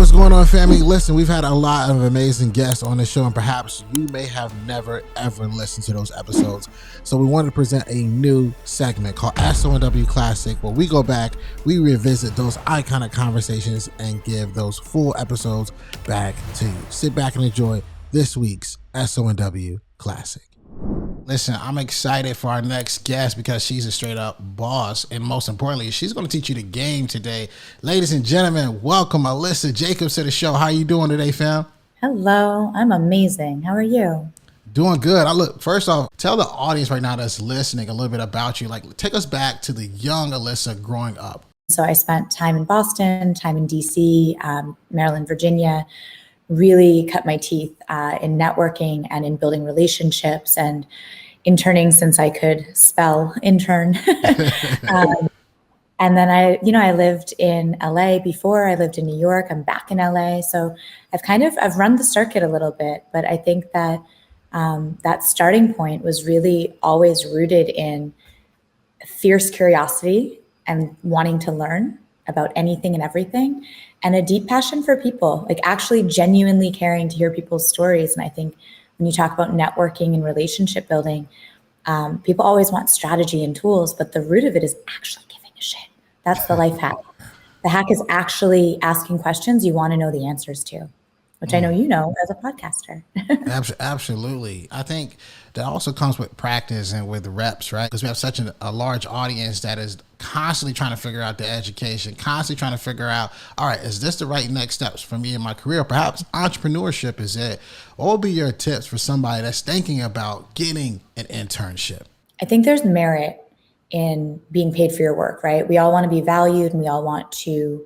What's going on, family? Listen, we've had a lot of amazing guests on the show, and perhaps you may have never ever listened to those episodes. So we wanted to present a new segment called SONW Classic, where we go back, we revisit those iconic conversations and give those full episodes back to you. Sit back and enjoy this week's SONW Classic. Listen, I'm excited for our next guest because she's a straight up boss. And most importantly, she's going to teach you the game today. Ladies and gentlemen, welcome Alisa Jacobs to the show. How are you doing today, fam? Hello, I'm amazing. How are you? Doing good. First off, tell the audience right now that's listening a little bit about you. Like, take us back to the young Alisa growing up. So I spent time in Boston, time in DC, Maryland, Virginia, really cut my teeth in networking and in building relationships and interning since I could spell intern. And then I lived in LA before. I lived in New York. I'm back in LA. So I've run the circuit a little bit, but I think that that starting point was really always rooted in fierce curiosity and wanting to learn about anything and everything, and a deep passion for people, like actually genuinely caring to hear people's stories. And I think when you talk about networking and relationship building, people always want strategy and tools, but the root of it is actually giving a shit. That's the life hack. The hack is actually asking questions you want to know the answers to, which I know you know as a podcaster. Absolutely. I think that also comes with practice and with reps, right? Because we have such a large audience that is constantly trying to figure out the education, constantly trying to figure out, all right, is this the right next steps for me in my career? Perhaps entrepreneurship is it. What would be your tips for somebody that's thinking about getting an internship? I think there's merit in being paid for your work, right? We all want to be valued and we all want to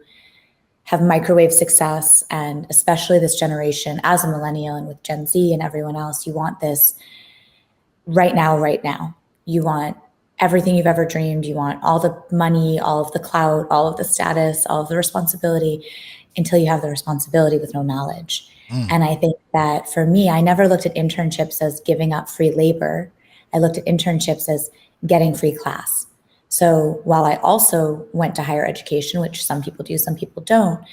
have microwave success. And especially this generation as a millennial and with Gen Z and everyone else, you want this right now. You want everything you've ever dreamed. You want all the money, all of the clout, all of the status, all of the responsibility until you have the responsibility with no knowledge. And I think that for me, I never looked at internships as giving up free labor. I looked at internships as getting free class. So while I also went to higher education, which some people do, some people don't,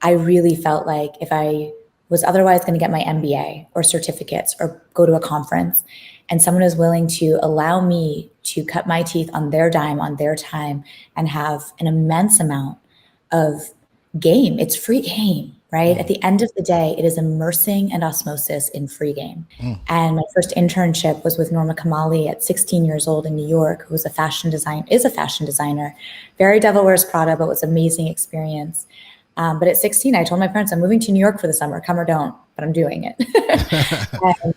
I really felt like if I was otherwise going to get my MBA or certificates or go to a conference, and someone is willing to allow me to cut my teeth on their dime, on their time, and have an immense amount of game, it's free game, right? At the end of the day, it is immersing and osmosis in free game. And my first internship was with Norma Kamali at 16 years old in New York, who is a fashion designer, very Devil Wears Prada, but was an amazing experience. But at 16, I told my parents, I'm moving to New York for the summer, come or don't, but I'm doing it. And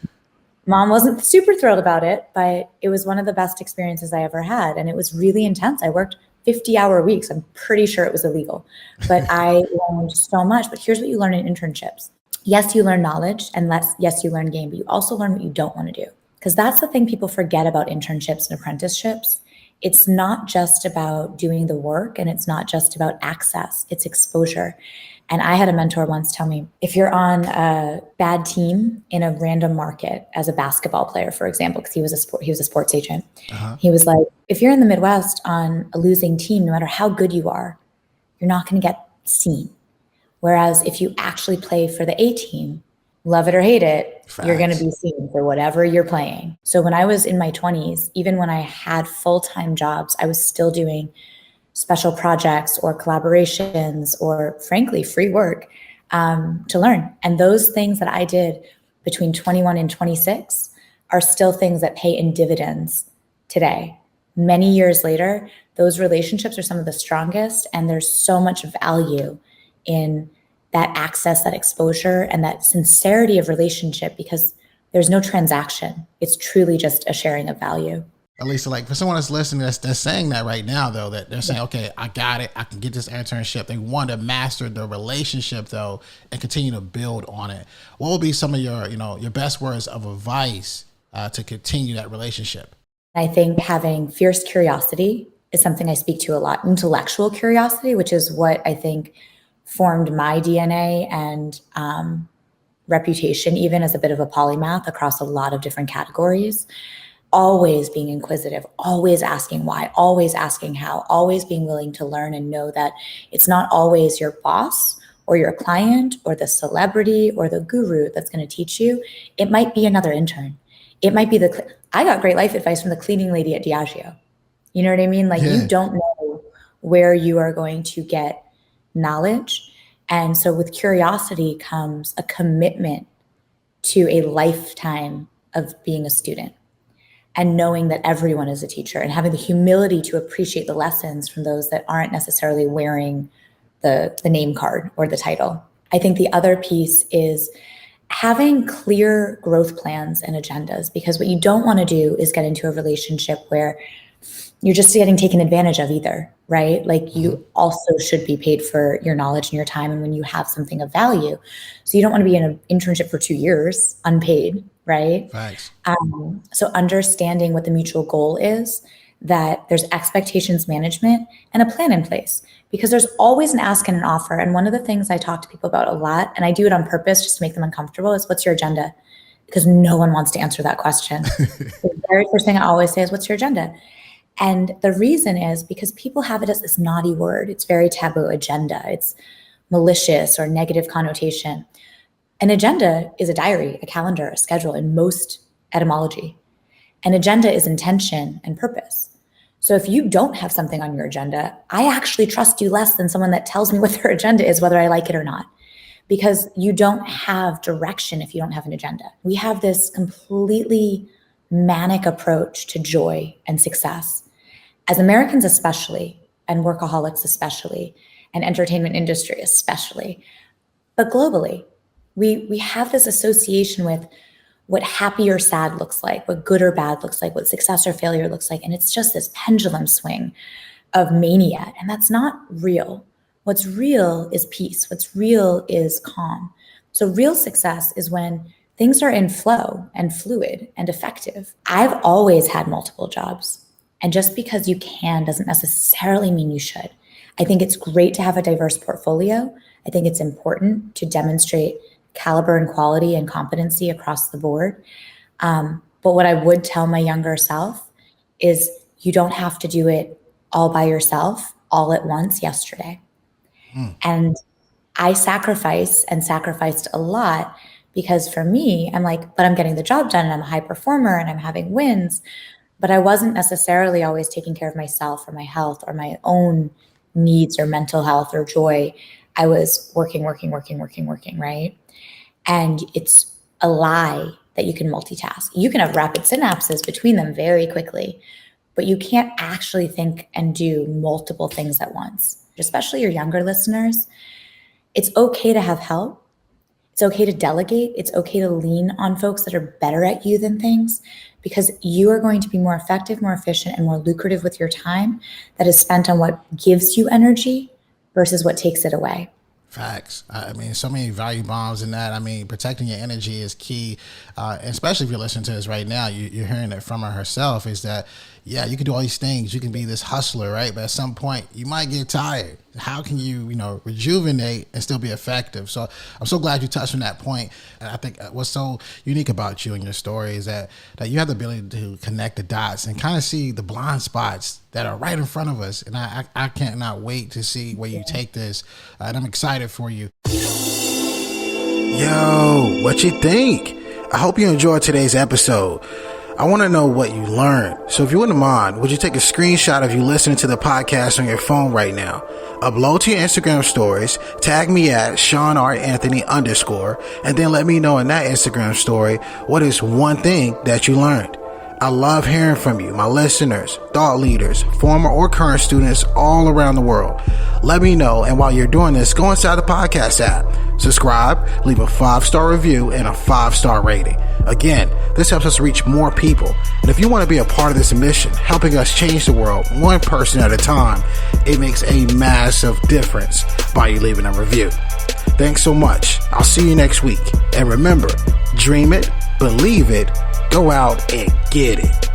Mom wasn't super thrilled about it, but it was one of the best experiences I ever had. And it was really intense. I worked 50-hour weeks. I'm pretty sure it was illegal, but I learned so much. But here's what you learn in internships. Yes, you learn knowledge, and yes, you learn game, but you also learn what you don't want to do. Because that's the thing people forget about internships and apprenticeships. It's not just about doing the work, and it's not just about access, it's exposure. And I had a mentor once tell me, if you're on a bad team in a random market as a basketball player, for example, because he was a sports agent, he was like, if you're in the Midwest on a losing team, no matter how good you are, you're not going to get seen. Whereas if you actually play for the A team, love it or hate it, you're going to be seen for whatever you're playing. So when I was in my 20s, even when I had full-time jobs, I was still doing special projects or collaborations or frankly free work to learn. And those things that I did between 21 and 26 are still things that pay in dividends today. Many years later, those relationships are some of the strongest, and there's so much value in that access, that exposure, and that sincerity of relationship, because there's no transaction. It's truly just a sharing of value. Alisa, like for someone that's listening, that's saying that right now, though, that they're saying, okay, I got it, I can get this internship. They want to master the relationship, though, and continue to build on it. What would be some of your best words of advice to continue that relationship? I think having fierce curiosity is something I speak to a lot. Intellectual curiosity, which is what I think formed my DNA and reputation, even as a bit of a polymath across a lot of different categories. Always being inquisitive, always asking why, always asking how, always being willing to learn and know that it's not always your boss or your client or the celebrity or the guru that's going to teach you. It might be another intern. It might be I got great life advice from the cleaning lady at Diageo. You know what I mean? Like you don't know where you are going to get knowledge. And so with curiosity comes a commitment to a lifetime of being a student and knowing that everyone is a teacher and having the humility to appreciate the lessons from those that aren't necessarily wearing the name card or the title. I think the other piece is having clear growth plans and agendas, because what you don't want to do is get into a relationship where you're just getting taken advantage of either, right? Like you also should be paid for your knowledge and your time and when you have something of value. So you don't want to be in an internship for 2 years unpaid, right? Thanks. So understanding what the mutual goal is, that there's expectations management and a plan in place, because there's always an ask and an offer. And one of the things I talk to people about a lot, and I do it on purpose just to make them uncomfortable, is what's your agenda? Because no one wants to answer that question. The very first thing I always say is, what's your agenda? And the reason is because people have it as this naughty word. It's very taboo, agenda. It's malicious or negative connotation. An agenda is a diary, a calendar, a schedule in most etymology. An agenda is intention and purpose. So if you don't have something on your agenda, I actually trust you less than someone that tells me what their agenda is, whether I like it or not, because you don't have direction if you don't have an agenda. We have this completely manic approach to joy and success. As Americans especially, and workaholics especially, and entertainment industry especially, but globally, we have this association with what happy or sad looks like, what good or bad looks like, what success or failure looks like. And it's just this pendulum swing of mania. And that's not real. What's real is peace. What's real is calm. So real success is when things are in flow and fluid and effective. I've always had multiple jobs. And just because you can doesn't necessarily mean you should. I think it's great to have a diverse portfolio. I think it's important to demonstrate caliber and quality and competency across the board. But what I would tell my younger self is you don't have to do it all by yourself, all at once yesterday. And I sacrificed a lot, because for me, I'm like, but I'm getting the job done and I'm a high performer and I'm having wins. But I wasn't necessarily always taking care of myself or my health or my own needs or mental health or joy. I was working, right? And it's a lie that you can multitask. You can have rapid synapses between them very quickly, but you can't actually think and do multiple things at once. Especially your younger listeners, it's okay to have help. It's okay to delegate. It's okay to lean on folks that are better at you than things, because you are going to be more effective, more efficient, and more lucrative with your time that is spent on what gives you energy versus what takes it away. Facts. I mean, so many value bombs in that. I mean, protecting your energy is key, especially if you're listening to this right now. You're hearing it from her herself, is that, yeah, you can do all these things. You can be this hustler, right? But at some point, you might get tired. How can you, rejuvenate and still be effective? So I'm so glad you touched on that point. And I think what's so unique about you and your story is that you have the ability to connect the dots and kind of see the blind spots that are right in front of us. And I cannot wait to see where you take this. And I'm excited for you. Yo, what you think? I hope you enjoyed today's episode. I want to know what you learned. So if you wouldn't mind, would you take a screenshot of you listening to the podcast on your phone right now? Upload to your Instagram stories, tag me at Shawn Anthony _, and then let me know in that Instagram story what is one thing that you learned. I love hearing from you, my listeners, thought leaders, former or current students all around the world. Let me know, and while you're doing this, go inside the podcast app, subscribe, leave a 5-star review and a 5-star rating. Again, this helps us reach more people. And if you want to be a part of this mission, helping us change the world one person at a time, it makes a massive difference by you leaving a review. Thanks so much. I'll see you next week. And remember, dream it, believe it, go out and get it.